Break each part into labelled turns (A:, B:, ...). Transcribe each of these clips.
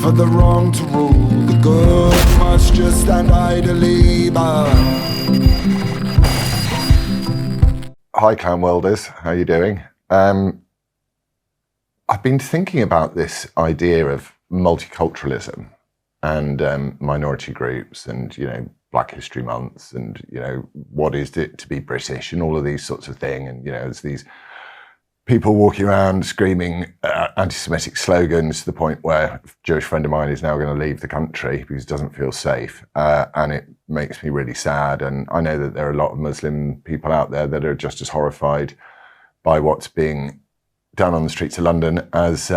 A: for the wrong to rule. The good must just stand idly by.
B: Hi, Clown Welders. How are you doing? I've been thinking about this idea of multiculturalism and minority groups and, Black History Months and, what is it to be British and all of these sorts of things. And, there's these people walking around screaming anti-Semitic slogans to the point where a Jewish friend of mine is now going to leave the country because he doesn't feel safe. And it makes me really sad. And I know that there are a lot of Muslim people out there that are just as horrified by what's being done on the streets of London as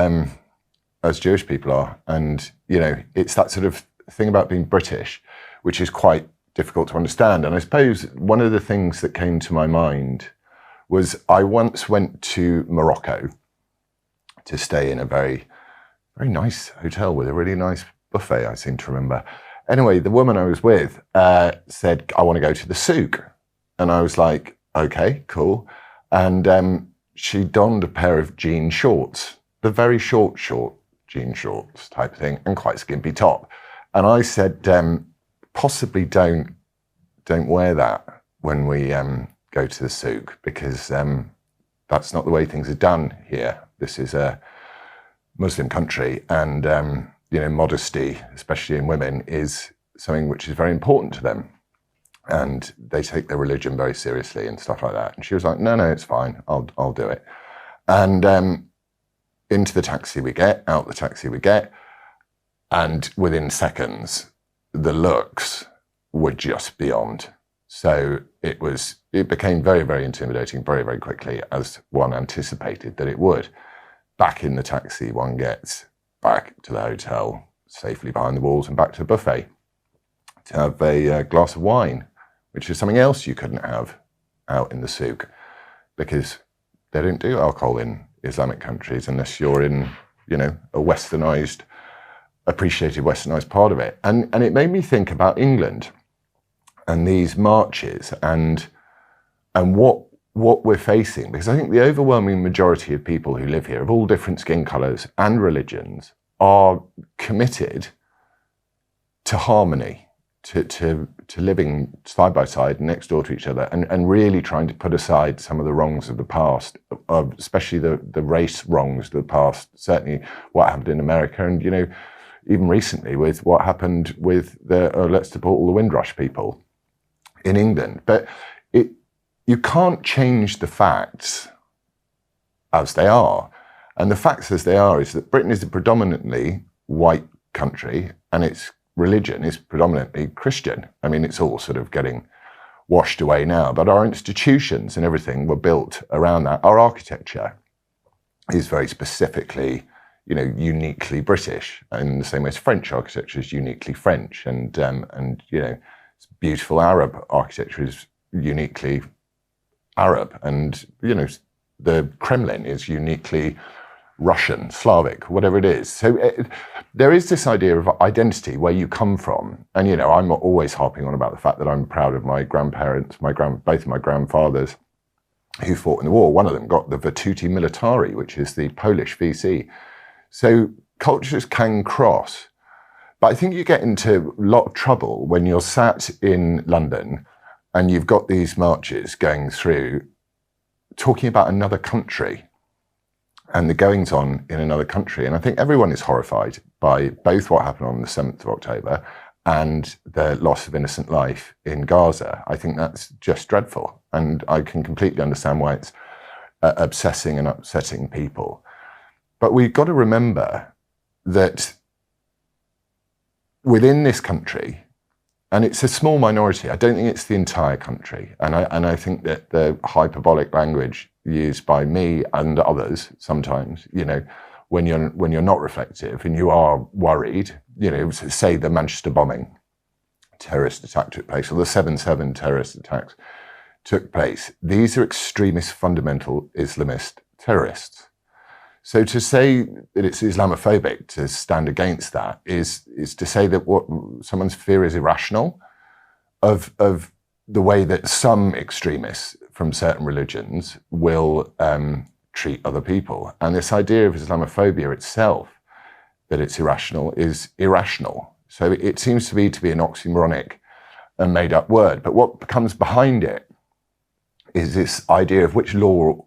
B: Jewish people are. And, it's that sort of thing about being British, which is quite difficult to understand. And I suppose one of the things that came to my mind was I once went to Morocco to stay in a very, very nice hotel with a really nice buffet, I seem to remember. Anyway, the woman I was with said, I want to go to the souk. And I was like, okay, cool. And she donned a pair of jean shorts, the very short jean shorts type thing, and quite skimpy top. And I said, possibly don't wear that when we go to the souk, because that's not the way things are done here. This is a Muslim country, and modesty, especially in women, is something which is very important to them, and they take their religion very seriously and stuff like that. And she was like, no, it's fine, I'll do it. And into the taxi we get, out the taxi we get, and within seconds, the looks were just beyond. So it became very, very intimidating very, very quickly, as one anticipated that it would. Back in the taxi, one gets back to the hotel, safely behind the walls, and back to the buffet to have a glass of wine, which is something else you couldn't have out in the souk, because they don't do alcohol in Islamic countries unless you're in, a westernized, appreciated westernized part of it. And it made me think about England and these marches and what we're facing, because I think the overwhelming majority of people who live here of all different skin colours and religions are committed to harmony, to living side by side next door to each other, and really trying to put aside some of the wrongs of the past, especially the race wrongs of the past, certainly what happened in America, and even recently with what happened with let's deport all the Windrush people in England. But you can't change the facts as they are. And the facts as they are is that Britain is a predominantly white country, and its religion is predominantly Christian. I mean, it's all sort of getting washed away now, but our institutions and everything were built around that. Our architecture is very specifically, uniquely British, in the same way as French architecture is uniquely French, and beautiful Arab architecture is uniquely Arab, and the Kremlin is uniquely Russian, Slavic, whatever it is. So there is this idea of identity, where you come from, and I'm always harping on about the fact that I'm proud of my grandparents, both of my grandfathers who fought in the war. One of them got the Virtuti Militari, which is the Polish VC. So cultures can cross. But I think you get into a lot of trouble when you're sat in London and you've got these marches going through talking about another country and the goings on in another country. And I think everyone is horrified by both what happened on the 7th of October and the loss of innocent life in Gaza. I think that's just dreadful. And I can completely understand why it's obsessing and upsetting people. But we've got to remember that within this country, and it's a small minority, I don't think it's the entire country, and I think that the hyperbolic language used by me and others sometimes, when you're not reflective and you are worried, say the Manchester bombing terrorist attack took place, or the 7/7 terrorist attacks took place. These are extremist, fundamental Islamist terrorists. So to say that it's Islamophobic to stand against that is to say that what someone's fear is irrational of the way that some extremists from certain religions will treat other people. And this idea of Islamophobia itself that it's irrational is irrational. So it seems to be an oxymoronic and made up word. But what comes behind it is this idea of which law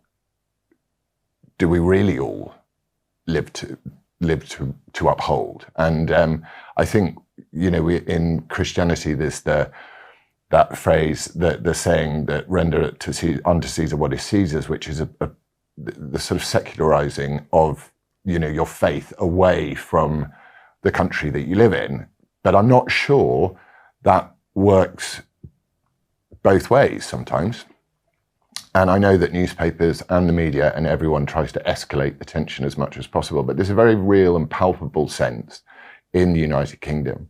B: do we really all live to uphold. And I think, you know, in Christianity, there's that phrase, the saying that render unto Caesar what is Caesar's, which is the sort of secularizing of, you know, your faith away from the country that you live in. But I'm not sure that works both ways sometimes. And I know that newspapers and the media and everyone tries to escalate the tension as much as possible, but there's a very real and palpable sense in the United Kingdom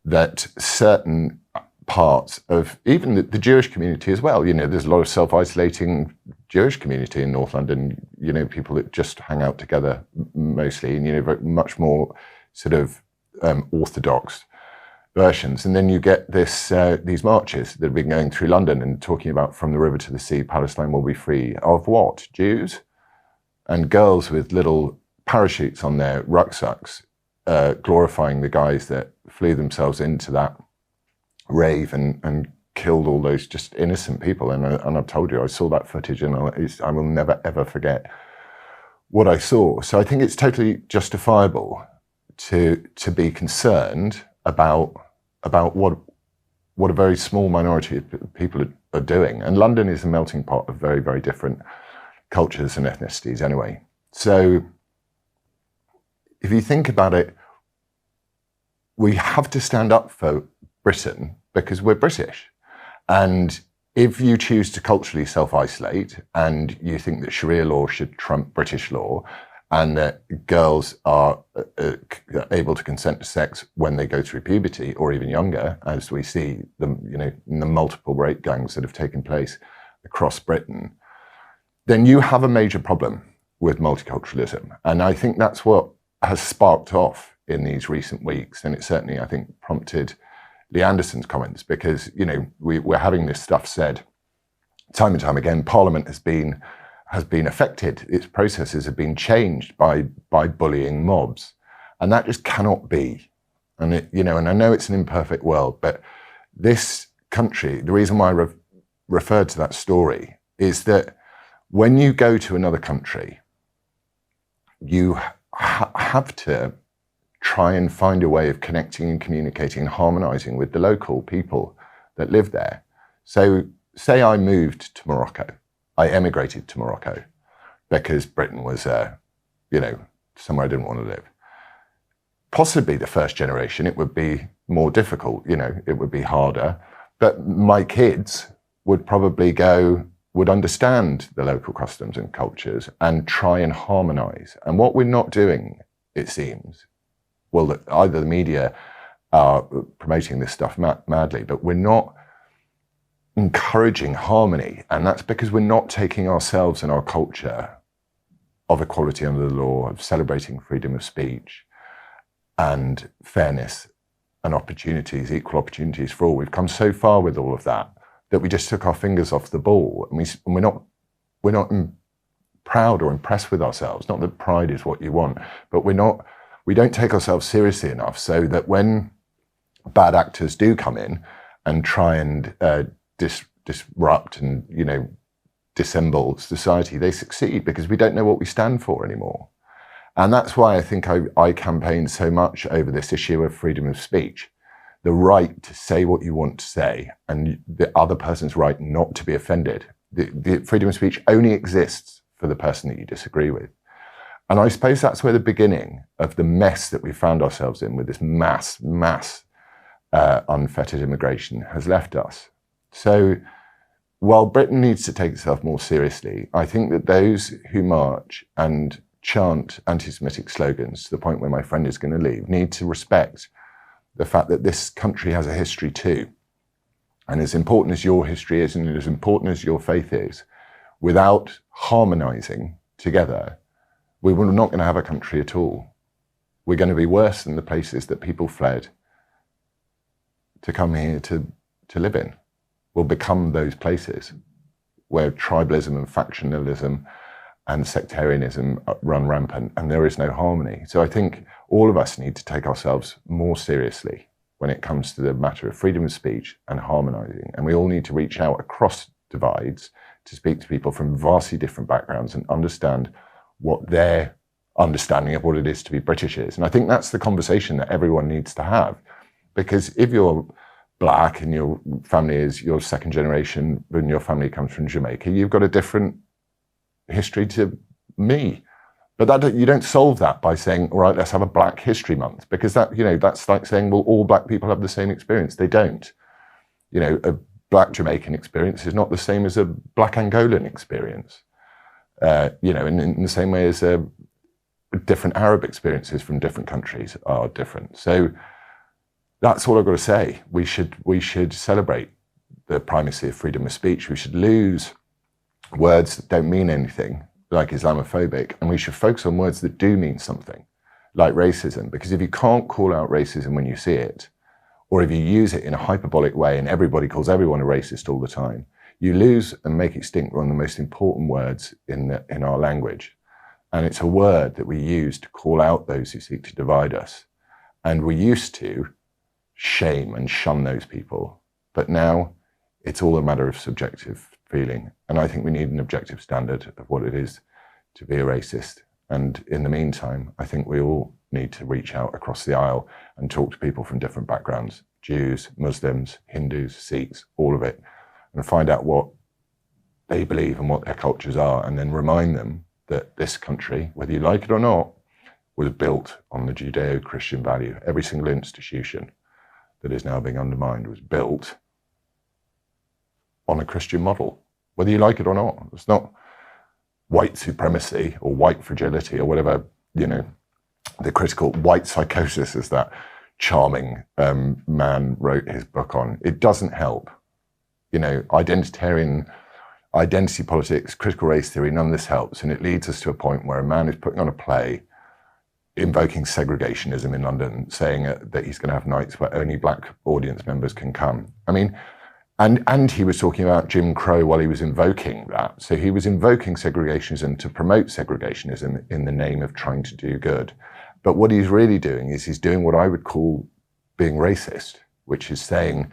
B: that certain parts of even the Jewish community as well, you know, there's a lot of self-isolating Jewish community in North London, you know, people that just hang out together mostly, and, you know, much more sort of orthodox versions. And then you get these marches that have been going through London and talking about from the river to the sea, Palestine will be free. Of what? Jews? And girls with little parachutes on their rucksacks, glorifying the guys that flew themselves into that rave and killed all those just innocent people. And I've told you, I saw that footage and I will never, ever forget what I saw. So I think it's totally justifiable to be concerned about what a very small minority of people are doing. And London is a melting pot of very, very different cultures and ethnicities anyway. So if you think about it, we have to stand up for Britain because we're British. And if you choose to culturally self-isolate and you think that Sharia law should trump British law, and that girls are able to consent to sex when they go through puberty or even younger, as we see them, you know, in the multiple rape gangs that have taken place across Britain, then you have a major problem with multiculturalism. And I think that's what has sparked off in these recent weeks. And it certainly, I think, prompted Lee Anderson's comments because, you know, we're having this stuff said time and time again. Parliament has been affected, its processes have been changed by bullying mobs. And that just cannot be. And it, you know, and I know it's an imperfect world, but this country, the reason why I referred to that story is that when you go to another country, you have to try and find a way of connecting and communicating and harmonizing with the local people that live there. So say I moved to Morocco. I emigrated to Morocco because Britain was, you know, somewhere I didn't want to live. Possibly the first generation, it would be more difficult, you know, it would be harder. But my kids would probably would understand the local customs and cultures and try and harmonize. And what we're not doing, it seems, well, either the media are promoting this stuff madly, but we're not encouraging harmony. And that's because we're not taking ourselves and our culture of equality under the law, of celebrating freedom of speech and fairness and opportunities, equal opportunities for all. We've come so far with all of that we just took our fingers off the ball, and we're not proud or impressed with ourselves. Not that pride is what you want, but we don't take ourselves seriously enough so that when bad actors do come in and try and disrupt and, you know, dissemble society, they succeed because we don't know what we stand for anymore. And that's why I think I campaigned so much over this issue of freedom of speech, the right to say what you want to say and the other person's right not to be offended. The freedom of speech only exists for the person that you disagree with. And I suppose that's where the beginning of the mess that we found ourselves in with this mass unfettered immigration has left us. So while Britain needs to take itself more seriously, I think that those who march and chant anti-Semitic slogans to the point where my friend is going to leave need to respect the fact that this country has a history too. And as important as your history is and as important as your faith is, without harmonizing together, we're not going to have a country at all. We're going to be worse than the places that people fled to come here to live in. We'll become those places where tribalism and factionalism and sectarianism run rampant and there is no harmony. So I think all of us need to take ourselves more seriously when it comes to the matter of freedom of speech and harmonizing. And we all need to reach out across divides to speak to people from vastly different backgrounds and understand what their understanding of what it is to be British is. And I think that's the conversation that everyone needs to have. Because if you're Black and your family is your second generation and your family comes from Jamaica, you've got a different history to me. But you don't solve that by saying, all right, let's have a Black History Month, because that's like saying, well, all Black people have the same experience. They don't. A Black Jamaican experience is not the same as a Black Angolan experience. In the same way as different Arab experiences from different countries are different. So that's all I've got to say. We should celebrate the primacy of freedom of speech. We should lose words that don't mean anything, like Islamophobic, and we should focus on words that do mean something, like racism. Because if you can't call out racism when you see it, or if you use it in a hyperbolic way and everybody calls everyone a racist all the time, you lose and make extinct one of the most important words in our language. And it's a word that we use to call out those who seek to divide us. And we used to shame and shun those people, but now it's all a matter of subjective feeling. And I think we need an objective standard of what it is to be a racist. And in the meantime, I think we all need to reach out across the aisle and talk to people from different backgrounds, Jews, Muslims, Hindus, Sikhs, all of it, and find out what they believe and what their cultures are, and then remind them that this country, whether you like it or not, was built on the Judeo-Christian value. Every single institution that is now being undermined was built on a Christian model, whether you like it or not. It's not white supremacy or white fragility or whatever, the critical white psychosis, as that charming man wrote his book on. It doesn't help. Identity politics, critical race theory, none of this helps. And it leads us to a point where a man is putting on a play invoking segregationism in London, saying that he's going to have nights where only Black audience members can come. I mean, and he was talking about Jim Crow while he was invoking that. So he was invoking segregationism to promote segregationism in the name of trying to do good. But what he's really doing is he's doing what I would call being racist, which is saying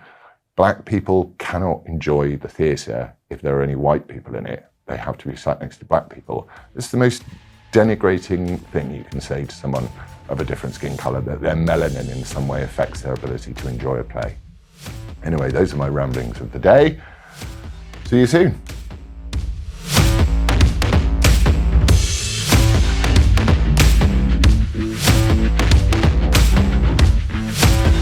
B: Black people cannot enjoy the theatre if there are any white people in it. They have to be sat next to Black people. It's the most denigrating thing you can say to someone of a different skin colour, that their melanin in some way affects their ability to enjoy a play. Anyway, those are my ramblings of the day. See you soon.